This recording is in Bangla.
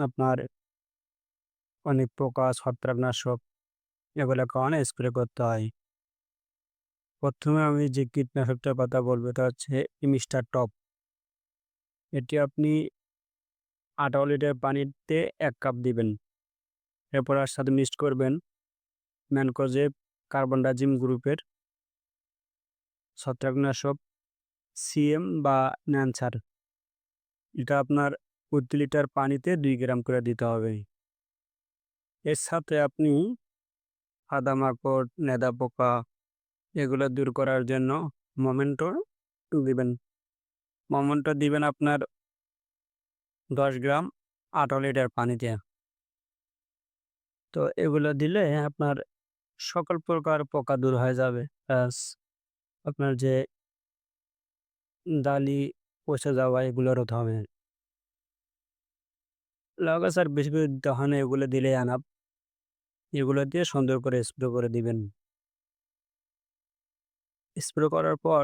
আপনার অনেক পোকা, ছত্রাকনাশক এগুলা খাওয়ানো স্প্রে করতে হয়। ১ম এ আমি যে কীটনাশকটার কথা বলব এটা হচ্ছে মিস্টার টপ। এটি আপনি ১৮ লিটার পানিতে ১ কাপ দিবেন। এরপর আর সাথে মিক্সড করবেন ম্যানকোজেব কার্বনডাজিম গ্রুপের ছত্রাকনাশক সিএম বা ন্যানসার। এটা আপনার প্রতি লিটার পানিতে ২ গ্রাম করে দিতে হবে। এর সাথে আপনি আদামাকড়, লেদা পোকা এগুলো দূর করার জন্য মোমেন্টো দিবেন। মোমেন্টো দিবেন আপনার ১০ গ্রাম ১৮ লিটার পানিতে। তো এগুলো দিলে আপনার সকল প্রকার পোকা দূর হয়ে যাবে। প্লাস আপনার যে ডালি পচে যাওয়া এগুলো রোধ হবে। লাউ গাছ আর বেশি করে দিতে হয় না, এগুলো দিলেই এনাফ। এগুলো দিয়ে সুন্দর করে স্প্রে করে দিবেন। স্প্রে করার পর